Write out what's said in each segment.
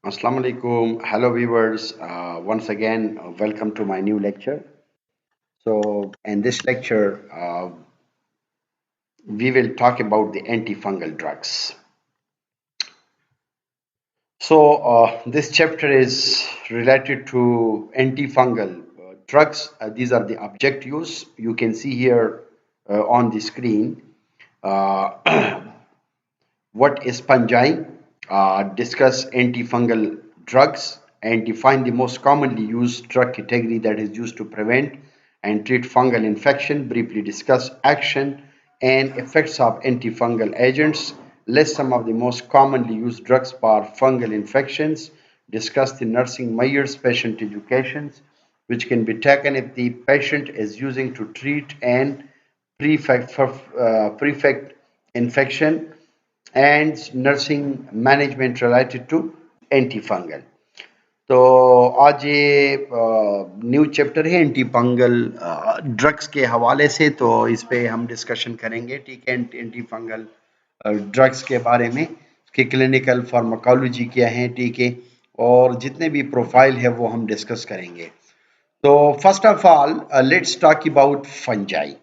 Assalamu alaikum. Hello, viewers. Once again, welcome to my new lecture. So, in this lecture, we will talk about the antifungal drugs. So, this chapter is related to antifungal drugs. These are the objectives you can see here on the screen. Uh, what is fungi? Discuss antifungal drugs and define the most commonly used drug category that is used to prevent and treat fungal infection. Briefly discuss action and effects of antifungal agents. List some of the most commonly used drugs for fungal infections. Discuss the nursing measures, patient educations, which can be taken if the patient is using to treat and prefect infection and nursing management related to antifungal. तो आज ये new chapter है antifungal drugs के हवाले से, तो इस पे हम डिस्कशन करेंगे। ठीक है, एंटीफंगल ड्रग्स के बारे में, कि क्लिनिकल फार्माकोलॉजी क्या है, ठीक है, और जितने भी प्रोफाइल है वो हम डिस्कस करेंगे। तो first of all let's talk about fungi.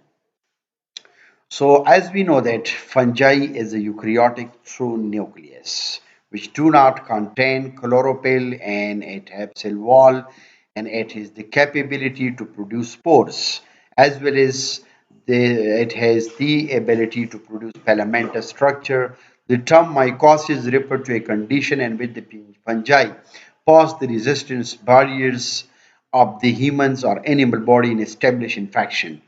So, as we know that fungi is a eukaryotic true nucleus which do not contain chlorophyll, and it has cell wall, and it has the capability to produce spores, as well as it has the ability to produce filamentous structure. The term mycosis refers to a condition in which the fungi pass the resistance barriers of the humans or animal body and establish infection.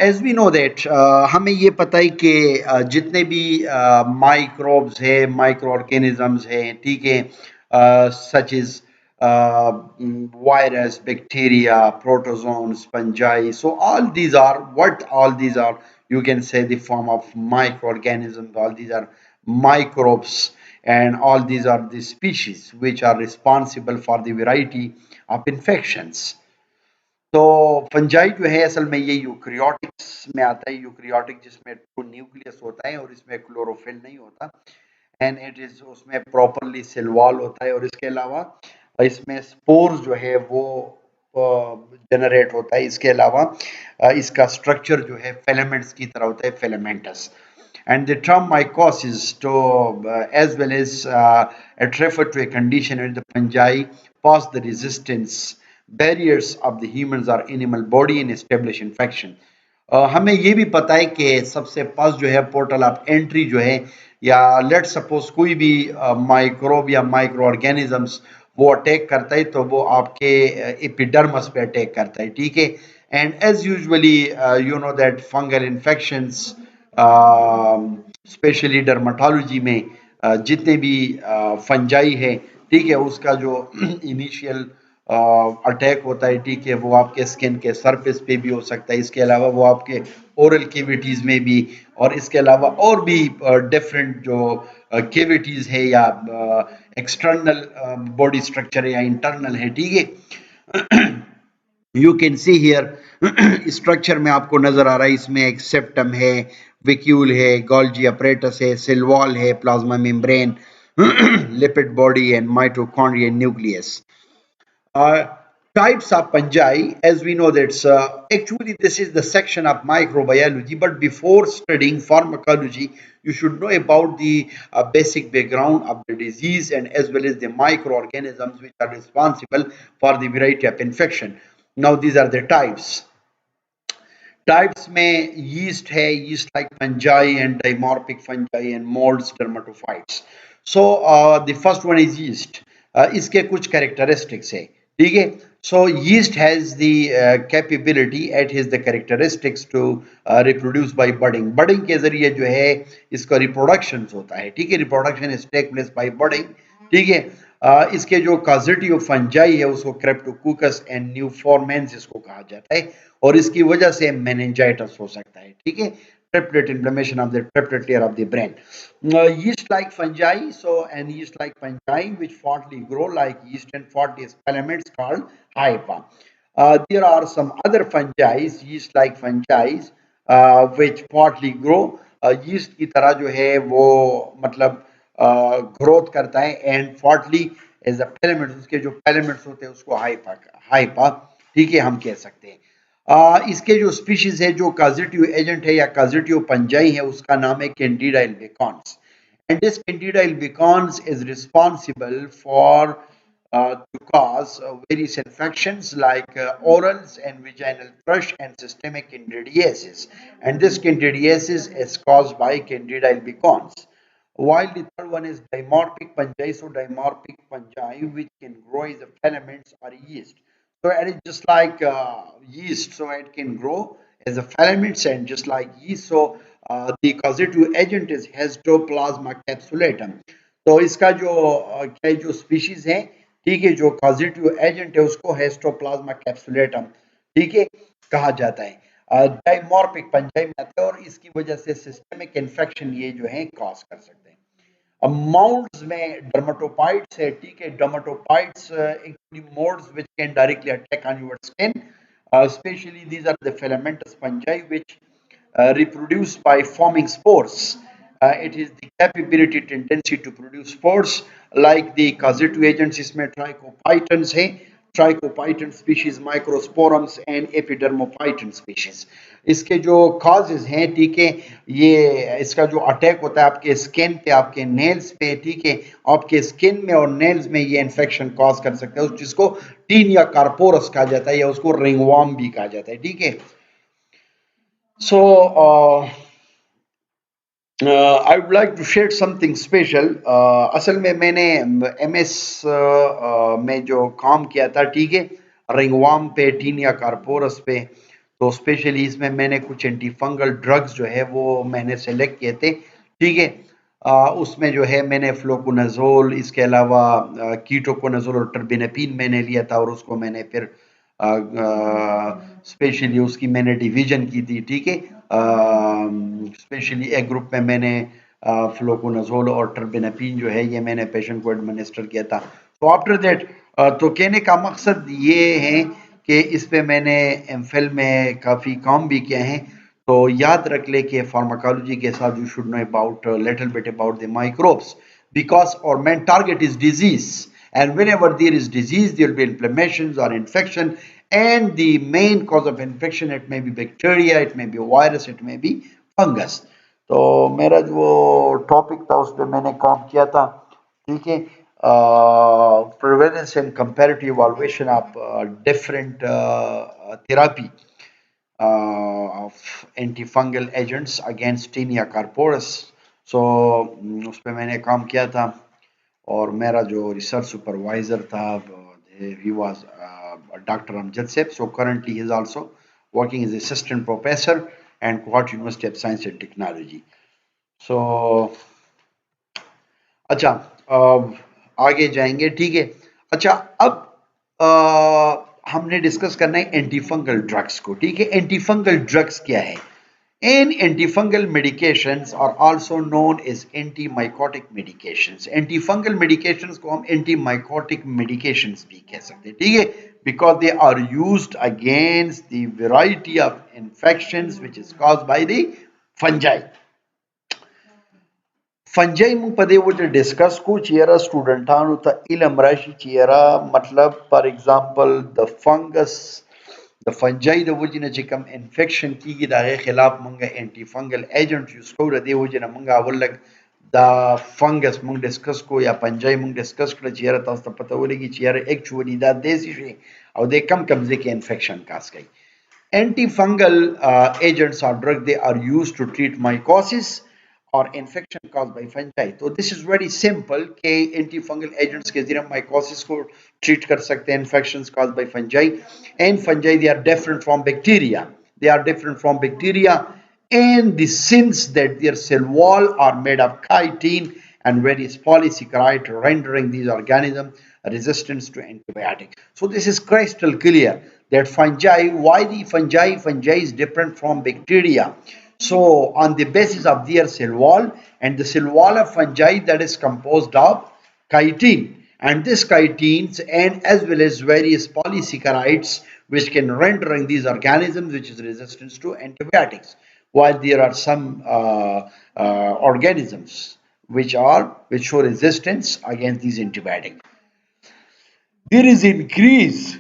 As we know that, हमें ये पता है कि जितने भी microbes है, micro organisms है, ठीक है, such is virus, bacteria, protozoans, fungi. So all these are what all these are. You can say the form of microorganisms. All these are microbes, and all these are the species which are responsible for the variety of infections. तो fungi जो है असल में ये यूक्रियोटिक्स में आता है। Eukaryotic जिसमें टू न्यूक्लियस होता है और इसमें क्लोरोफिल नहीं होता, एंड इट इज उसमें प्रॉपरली सेल वॉल होता है, और इसके अलावा इसमें स्पोर्स जो है वो जनरेट होता है। इसके अलावा इसका स्ट्रक्चर जो है फिलामेंट्स की तरह होता है, filamentous. And the term mycosis to as well as it refer to a condition where the fungi pass the resistance barriers of the humans or animal body and establish infection. हमें ये भी पता है कि सबसे पास जो है पोर्टल ऑफ एंट्री जो है, या लेट सपोज कोई भी माइक्रोब या माइक्रो ऑर्गेनिजम्स वो अटैक करता है, तो वो आपके एपिडर्मस पे अटैक करता है, ठीक है। And as usually you know that fungal infections, specially dermatology में जितने भी फंजाई है, ठीक है, उसका जो इनिशियल अटैक होता है, ठीक है, वो आपके स्किन के सरफेस पे भी हो सकता है। इसके अलावा वो आपके ओरल केविटीज में भी, और इसके अलावा और भी डिफरेंट जो केविटीज है या एक्सटर्नल बॉडी स्ट्रक्चर है या इंटरनल है, ठीक है। You can see here structure में आपको नजर आ रहा है, इसमें एक सेप्टम है, विक्यूल है, गोल्जी अपरेटस है, सेल वॉल है, plasma membrane, lipid body and mitochondria nucleus. Types of fungi, as we know that actually this is the section of microbiology, but before studying pharmacology you should know about the basic background of the disease, and as well as the microorganisms which are responsible for the variety of infection. Now these are the types में yeast है, yeast like fungi and dimorphic fungi and molds, dermatophytes. So the first one is yeast. इसके कुछ characteristics है, ठीक है। So yeast has the capability, it has the characteristics to reproduce by budding. Budding के जरिए जो है इसका reproduction होता है, ठीक है, reproduction is take place by budding, ठीक है। इसके जो कॉजिटी ऑफ फंजाई है उसको क्रेप्टोकोकस एंड न्यूफॉर्मेंस इसको कहा जाता है, और इसकी वजह से मेनिंजाइटिस हो सकता है, ठीक है, triplet inflammation of the triplet layer of the brain. Yeast like fungi, so and yeast like fungi which partly grow like yeast and partly as filaments called hypha. There are some other fungi, yeast like fungi, which partly grow. yeast की तरह जो है वो मतलब growth करता है, and fourthly as a filaments, उसके जो फिलामेंट्स होते हैं उसको हाइपा, ठीक है, हम कह सकते हैं। इसके जो स्पीशीज है, जो काजिटिव एजेंट है या काजिटिव पंजाई है, उसका नाम है Candida एल्बिकॉन्स, and this candida albicans is responsible for to cause various infections like orals and vaginal thrush and systemic candidiasis, and this candidiasis is caused by candida albicans, while the third one is dimorphic fungi. So dimorphic fungi which can grow as a filaments or yeast. So it is just like yeast, so it can grow as a filaments and just like yeast. So the causative agent is Histoplasma capsulatum. तो इसका जो क्या जो species है, ठीक है, जो causative agent है उसको Histoplasma capsulatum, ठीक है, कहा जाता है। डाइमॉर्फिक फंजाई में आता है और इसकी वजह से सिस्टमिक इन्फेक्शन ये जो है कॉज कर सकते हैं। अब माउंट्स में डर्मेटोपाइट्स है, ठीक है, डर्मेटोपाइट्स including modes which can directly attack on your skin, especially these are the filamentous fungi which reproduce by forming spores. It is the capability tendency to produce spores like the causative agents, इसमें ट्राइकोपाइटन्स है, ट्राइकोपाइटन species, माइक्रोस्पोरम्स and एपिडर्मोपाइटन species. इसके जो causes हैं, ठीक है, ये इसका जो अटैक होता है आपके स्किन पे, आपके नेल्स पे, ठीक है, आपके स्किन में और नेल्स में ये इन्फेक्शन कॉज कर सकता है, जिसको टीनिया कार्पोरस कहा जाता है या उसको रिंगवर्म भी कहा जाता है, ठीक है। So I would like to share something special. असल में मैंने एमएस में जो काम किया था, ठीक है, रिंगवर्म पे, टीनिया कार्पोरस पे, तो स्पेशली इसमें मैंने कुछ एंटी फंगल ड्रग्स जो है वो मैंने सेलेक्ट किए थे, ठीक है। उसमें जो है मैंने फ्लोकोनाजोल, इसके अलावा कीटोकोनाजोल और टर्बिनेपिन मैंने लिया था, और उसको मैंने फिर स्पेशली उसकी मैंने डिवीजन की थी, ठीक है। स्पेशली एक ग्रुप में मैंने फ्लोकोनाजोल और टर्बिनेपिन जो है ये मैंने पेशेंट को एडमिनिस्टर किया था। तो आफ्टर दैट, तो कहने का मकसद ये है कि इस पे मैंने एमफिल में काफ़ी काम भी किया है। तो याद रख ले कि फार्माकोलॉजी के साथ you should know about little bit about the microbes, because our main target is disease, and whenever there is disease there will be inflammations or infection, and the main cause of infection, it may be bacteria, it may be virus, it may be fungus. तो मेरा जो topic था उस पर मैंने काम किया था, ठीक है। Prevalence and comparative evaluation of different therapy of antifungal agents against Tinea corporis. So उस पर मैंने काम किया था, और मेरा जो रिसर्च सुपरवाइजर था he was Dr. Amjad Seb. So currently he is also working as assistant professor and Quart University of Science and Technology. So अच्छा, आगे जाएंगे, ठीक है। अच्छा, अब हमने डिस्कस करना है एंटीफंगल ड्रग्स को, ठीक है। एंटीफंगल ड्रग्स क्या है? And antifungal medications are also known as antimycotic medications. Antifungal medications को हम antimycotic medications भी कह सकते हैं, ठीक है, because they are used against the variety of infections which is caused by the fungi. Fungi mu pade wote discuss ko chiera studentanu ta ilam rashi chiera, matlab for example the fungus, the fungi the wujina chikam infection kigi da khilaf manga antifungal agent use ko de wujina manga awlag the fungus mung discuss ko ya fungi mung discuss ko chiera tas ta pata wolegi chiera actually da desi she aw de kam ze ke infection kas gai. Antifungal agents or drug, they are used to treat mycosis or infection caused by fungi. So this is very simple कि antifungal agents के जरिए mycosis को treat कर सकते हैं, infections caused by fungi, and fungi they are different from bacteria. They are different from bacteria, and the since that their cell wall are made of chitin and various polysaccharide, rendering these organisms resistant to antibiotics. So this is crystal clear that fungi, why the fungi? Fungi is different from bacteria. So on the basis of their cell wall, and the cell wall of fungi that is composed of chitin, and this chitins and as well as various polysaccharides which can rendering these organisms which is resistance to antibiotics, while there are some organisms which show resistance against these antibiotics. There is increased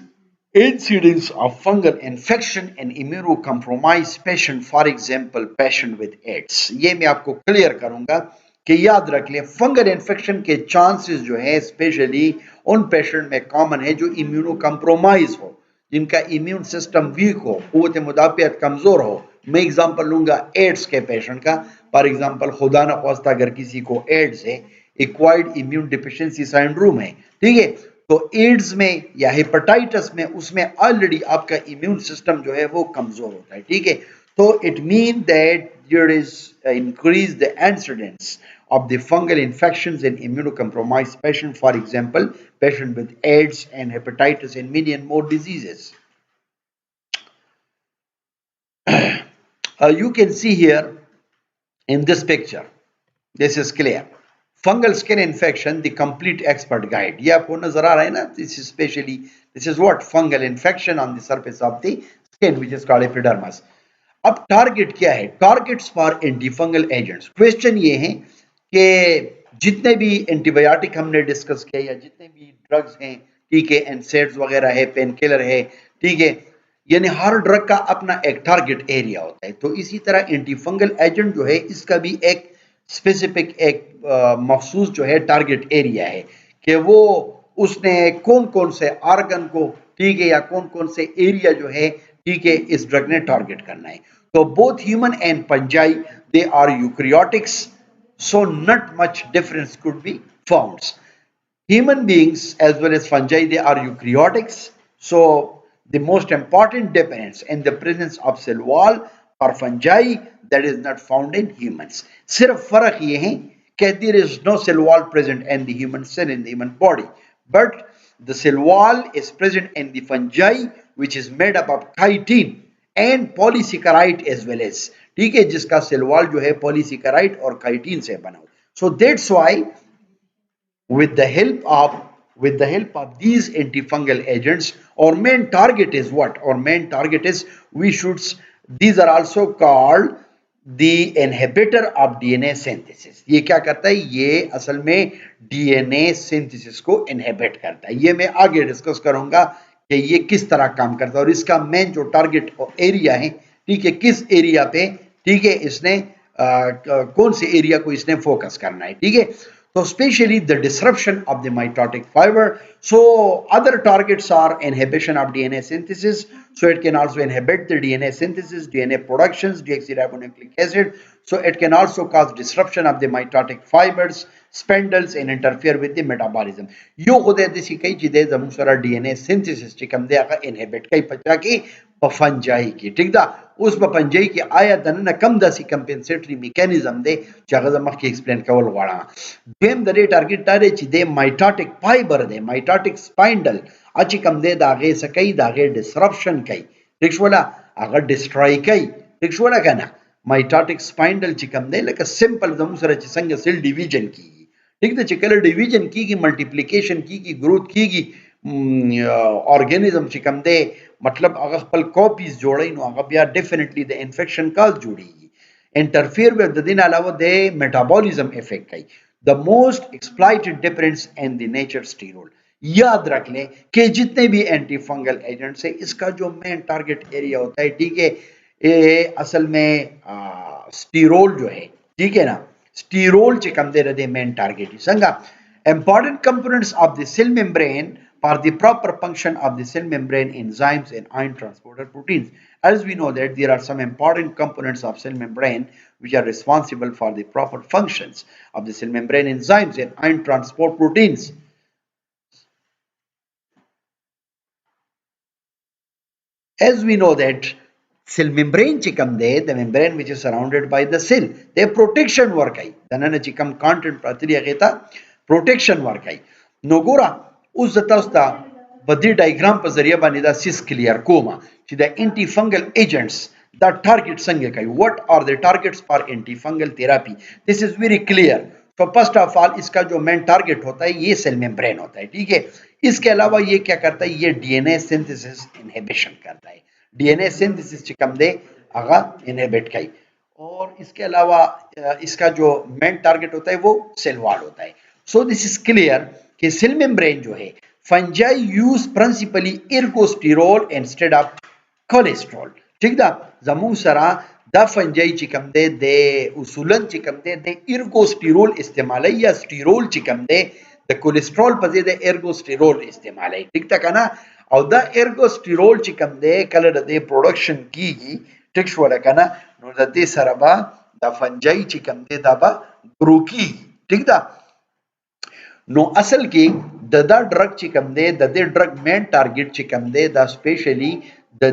incidence of fungal infection in immunocompromised patient, for example patient with AIDS. ये मैं आपको clear करूंगा कि याद रख लें fungal infection के chances जो है स्पेशली उन पेशेंट में कॉमन है जो इम्यूनो कम्प्रोमाइज हो, जिनका इम्यून सिस्टम वीक हो, कुव्वत मुदाफियत कमजोर हो। मैं एग्जांपल लूंगा एड्स के पेशेंट का। फॉर एग्जांपल खुदा न खास्ता अगर किसी को एड्स है, एक्वायर्ड इम्यून डिफिशिएंसी सिंड्रोम है, ठीक है, तो एड्स में या हेपेटाइटिस में उसमें ऑलरेडी आपका इम्यून सिस्टम जो है वो कमजोर होता है, ठीक है। तो it mean that there is increase the incidence of the fungal infections in immunocompromised patient, for example patient with AIDS and hepatitis and many and more diseases. You can see here in this picture, this is clear. Fungal skin infection, the complete expert guide. ये आपको नजर आ रहा है ना? This is specially, this is what fungal infection on the surface of the skin, which is called epidermis. अब target क्या है? Targets for antifungal agents. Question ये है कि जितने भी एंटीबायोटिक हमने डिस्कस किया या जितने भी ड्रग्स हैं, ठीक है, एनसेड्स वगैरह है, पेन किलर है, ठीक है, यानी हर ड्रग का अपना एक टारगेट एरिया होता है। तो इसी तरह एंटीफंगल एजेंट जो है इसका भी एक स्पेसिफिक एक मखसूस जो है टारगेट एरिया है कि वो उसने कौन कौन से आर्गन को, ठीक है, या कौन कौन से एरिया जो है, ठीक है, इस ड्रग ने टारगेट करना है। तो both human and fungi they are eukaryotics, so not much difference could be found. Human beings as well as fungi, they are eukaryotics, so the most important difference in the presence of cell wall for fungi that is not found in humans. सिर्फ फर्क ये है कि there is no cell wall present in the human cell in the human body, but the cell wall is present in the fungi which is made up of chitin and polysaccharide as well as, ठीक है, जिसका cell wall जो है polysaccharide और chitin से बना हो। So that's why with the help of these antifungal agents, our main target is what? Our main target is we should, these are also called the inhibitor of DNA synthesis. ये क्या करता है? ये असल में DNA synthesis को inhibit करता है। ये मैं आगे डिस्कस करूंगा कि ये किस तरह काम करता है और इसका मेन जो टारगेट एरिया है, ठीक है, किस एरिया पे, ठीक है, इसने कौन से एरिया को इसने फोकस करना है, ठीक है। So especially the disruption of the mitotic fiber. So other targets are inhibition of DNA synthesis. So it can also inhibit the DNA synthesis, DNA productions, deoxyribonucleic acid. So it can also cause disruption of the mitotic fibers, spindles, and interfere with the metabolism. यो खुदे दिसी कई चीजें जमुन सारा DNA synthesis चिकम दे आका inhibit कई पचा की पफंजाई की, ठीक दा उस पफंजाई की आया दन न कम दसी compensatory mechanism दे चागा जमख की explain कवल वाला देम दरे टारगेट तारे ची दे mitotic fiber दे mitotic spindle अच्छी कम दे दागे सकई दागे disruption कई, ठीक शोला अगर destroy कई, ठीक शोला कहना mitotic spindle ची कम दे लका simple जमुन सारा ची संग cell division की, ठीक है, कलर डिवीजन की मल्टीप्लिकेशन की ग्रोथ की ऑर्गेनिज्म चिकम दे मतलब अगर पल कॉपीज जोड़े नो अगर बिया डेफिनेटली द इन्फेक्शन का जुड़ी इंटरफेयर विद द दिन अलावा दे मेटाबॉलिज्म इफेक्ट कई the most exploited difference in the nature sterol. याद रख लें कि जितने भी एंटी फंगल एजेंट्स है इसका जो मेन टारगेट एरिया होता है, ठीक है, ये असल में स्टीरोल जो है, ठीक है ना, स्टीरोल चिकम दे रहे मेन टारगेट संगा। Important components of the cell membrane for the proper function of the cell membrane enzymes and ion transporter proteins. As we know that there are some important components of cell membrane which are responsible for the proper functions of the cell membrane enzymes and ion transport proteins. As we know that cell membrane chikam de, the membrane which is surrounded by the cell, they protection work ai danana chikam content pratriya geta protection work ai nogura us zatasta badi diagram pa zariya bani da cis clear koma chi the antifungal agents the target sange kai. What are the targets for antifungal therapy? This is very clear. तो first of all इसका जो main target होता है ये cell membrane होता है, ठीक है। इसके अलावा ये क्या करता है? ये डीएनए सिंथेसिस इनहिबिशन करता है, डीएनए सिंथेसिस चिकम दे अगा इनहिबिट कई और इसके अलावा इसका जो मेन टारगेट होता है वो सेल वॉल होता है. सो दिस इज क्लियर कि सेल मेम्ब्रेन जो है fungi use principally ergosterol instead of cholesterol. ठीक दा जमू सरा दा फंजाई चिकम दे उसूलन चिकम दे एर्गोस्टिरोल इस्तेमाल है या स्टिरोल चिकम दे द कोलेस्ट्रॉल पजे दे एर्गोस्टिरोल इस्तेमाल है. ठीक ता ना और द एर्गोस्टिरोल चिकम दे कलर दे प्रोडक्शन की टिक शोला कना know the they Sarba the fungi चिकम दे दबा ग्रुकी. ठीक दा नो असल की द ड्रग चिकम दे द ड्रग मेन टारगेट चिकम दे द स्पेशली द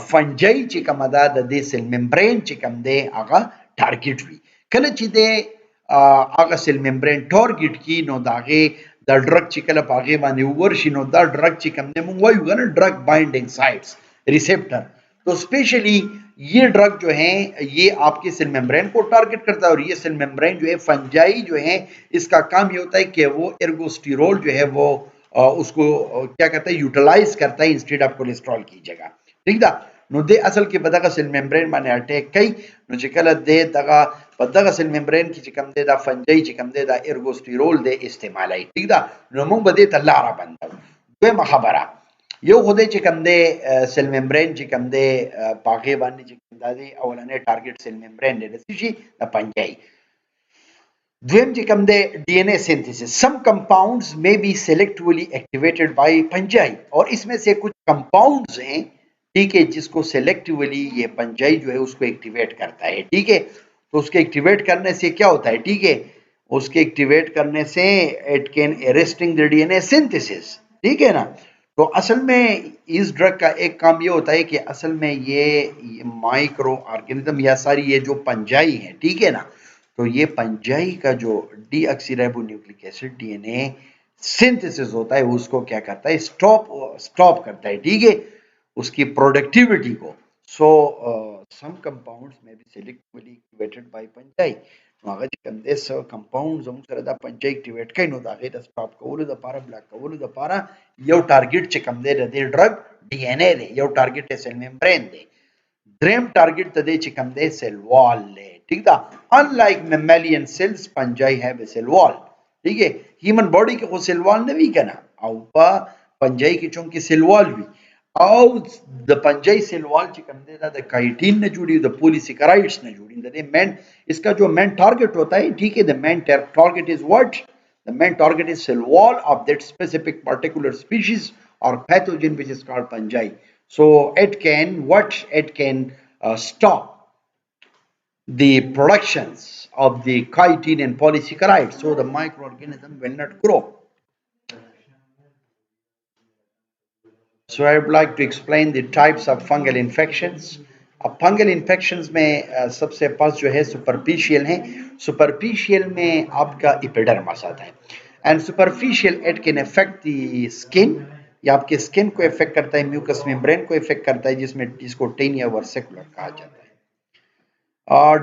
फंजाई चिकम द सेल मेम्ब्रेन चिकम दे आगा टारगेट हुई कल चिदे आगा सेल मेम्ब्रेन टारगेट की नो दागे द ड्रग चिकल पागे माने वर्षि नो द ड्रग चिकम दे मुंगवाई हुआ ना ड्रग बाइंडिंग साइट्स रिसेप्टर. तो स्पेशली ये ड्रग जो है ये आपके सेल मेम्ब्रेन को टारगेट करता है और ये सेल मेम्ब्रेन जो है फंजाई जो है इसका काम ये होता है कि वो एर्गोस्टिरोल जो है वो उसको क्या कहता है यूटिलाइज करता है इंस्टेड ऑफ कोलेस्ट्रॉल की जगह. ठीक दा नो दे असल के बदगा सेल मेम्ब्रेन माने अटैक कई नो चिकल दे दगा बदगा सेल मेम्ब्रेन की चिकम दे दा फंजाई चिकम दे दा एर्गोस्टिरोल दे इस्तेमाल है. ठीक दा नो मुंग बदे तल्लारा बंदा बे खबरा यो खुदे चिकम दे सेल मेम्ब्रेन चिकम दे पाके बानी चिकम दादी अवलने टारगेट सेल मेम्ब्रेन दे दसी द पंजाई द्विम चिकम दे डीएनए सिंथेसिस सम कंपाउंड्स में be selectively activated by fungi और इसमें से कुछ कंपाउंड्स हैं ठीक है जिसको सेलेक्टिवली ये पंजाई जो है उसको एक्टिवेट करता है. ठीक है तो उसके एक्टिवेट करने से क्या होता है. ठीक है उसके एक्टिवेट करने से it can arresting the DNA synthesis. ठीक है ना तो असल में इस ड्रग का एक काम ये होता है कि असल में ये माइक्रो ऑर्गेनिज्म या सारी ये जो पंजाई है ठीक है ना तो ये पंजाई का जो डीऑक्सीराइबोन्यूक्लिक एसिड डीएनए सिंथेसिस होता है उसको क्या करता है स्टॉप करता है. ठीक है उसकी प्रोडक्टिविटी को. सो सम कंपाउंड्स में be selectively activated by fungi मागा कंदेस कंपाउंड्स हम सरदा पंजाई एक्टिवेट कई नो दागे द स्टॉप कोवल द पारा ब्लॉक कोवल द पारा यो टारगेट चिकम दे ड्रग डीएनए दे यो टारगेट सेल मेम्ब्रेन दे ड्रेम टारगेट तदे चिकम दे सेल वॉल ले. ठीक था unlike mammalian cells fungi have a cell wall. ठीक है ह्यूमन बॉडी के को सेल वॉल नहीं कहना औपा पंजाई की चूंकि सेल वॉल भी और द पंजाई सेल वॉल चिकम दे द काइटिन ने जुड़ी द पॉलीसेकेराइड्स ने जुड़ी द मेन इसका जो मेन टारगेट होता है. ठीक है the main target is what the main target is cell wall of that specific particular species or pathogen which is called fungi. So it can stop the productions of the chitin and polysaccharides. So the microorganism will not grow. So I would like to explain the types of fungal infections. अब fungal infections में सबसे first जो है superficial है. Superficial में आपका इपिडर्मस आता है and superficial it can affect the skin या आपके स्किन को इफेक्ट करता है म्यूकस मेम्ब्रेन को इफेक्ट करता है जिसको टेनिया वर्सिकुलर कहा जाता है.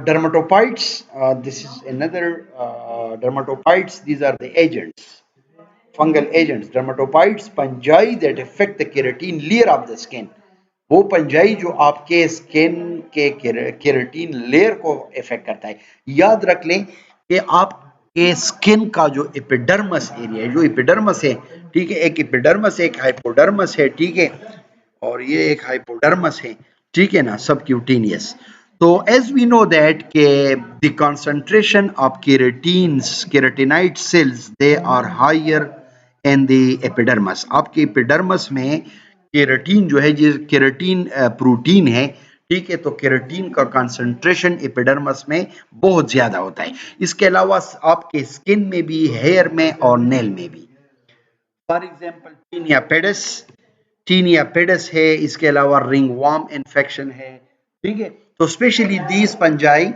Dermatophytes this is another dermatophytes these are the agents fungal agents dermatophytes fungi that affect the keratin layer of the skin. वो पंजाई जो आपके स्किन के केराटिन लेयर को इफेक्ट करता है. याद रख लें कि आपके स्किन का जो एपिडर्मस एरिया है जो एपिडर्मस है ठीक है एक एपिडर्मस एक हाइपोडर्मस है. ठीक है और ये एक हाइपोडर्मस है. ठीक है ना सबक्यूटेनियस. तो एज वी नो दैट के the concentration of keratinized cells they are higher in the epidermis. आपके एपिडर्मस में केराटिन जो है जिस केराटिन प्रोटीन है ठीक है तो केराटिन का कंसंट्रेशन एपिडर्मस में बहुत ज्यादा होता है. इसके अलावा आपके स्किन में भी हेयर में और नेल में भी. फॉर एग्जांपल टीनिया पेडस है. इसके अलावा रिंगवर्म इन्फेक्शन है. ठीक है तो स्पेशली दीज पंजाई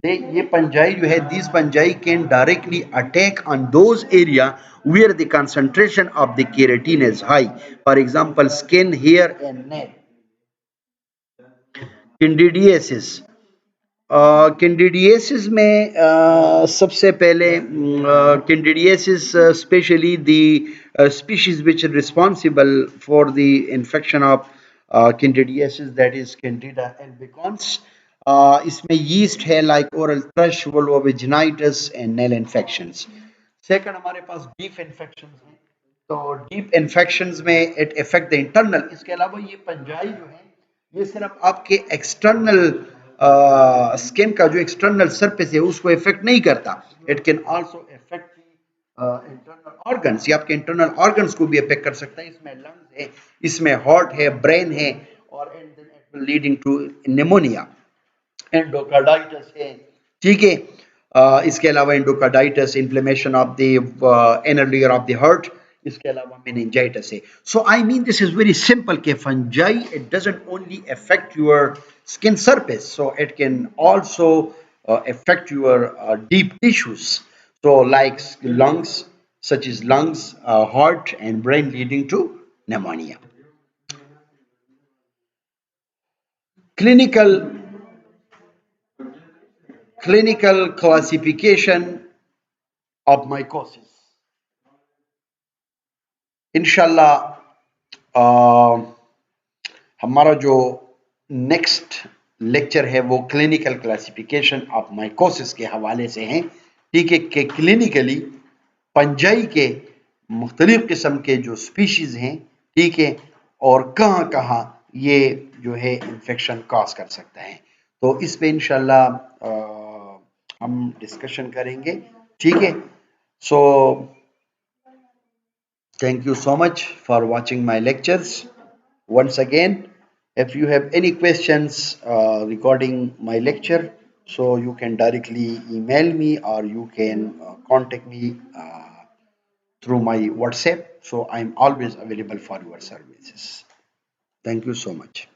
ये पंजाई जो है these Panjai can directly attack on those area where the concentration of the keratin is high. For example, skin, hair and nail. Candidiasis. Candidiasis में सबसे पहले candidiasis specially the species which are responsible for the infection of candidiasis that is Candida albicans. इसमें yeast है like oral thrush, vulvovaginitis and nail infections. Second हमारे पास deep infections हैं। तो deep infections में इट इफेक्ट द इंटरनल। इसके अलावा ये पंजाई जो है ये सिर्फ आपके एक्सटर्नल स्किन का जो एक्सटर्नल सरफेस है उसको इफेक्ट नहीं करता। It can also effect internal organs, ये आपके इंटरनल ऑर्गन्स को भी अफेक्ट कर सकता है। इसमें लंग्स है, इसमें हार्ट है, ब्रेन है, और and then it will leading to pneumonia, endocarditis है। ठीक है। इसके अलावा endocarditis, inflammation of the inner layer of the heart, इसके अलावा मेनिंजाइटिस है। So I mean this is very simple कि fungi it doesn't only affect your skin surface, so it can also affect your deep tissues, so like lungs, such as lungs, heart and brain, leading to pneumonia. Clinical clinical classification of mycosis, इंशाल्लाह हमारा जो next lecture है वो clinical classification of mycosis के हवाले से है। ठीक है, कि क्लिनिकली पंजाई के मुख्तलिफ किस्म के जो स्पीशीज हैं, ठीक है, और कहाँ कहाँ ये जो है इन्फेक्शन कॉज कर सकता है। तो इस पे इंशाल्लाह हम डिस्कशन करेंगे। ठीक है। सो thank you so much for watching my lectures. Once again, if you have any questions regarding my lecture, so you can directly email me or you can contact me through my WhatsApp. So I'm always available for your services. Thank you so much.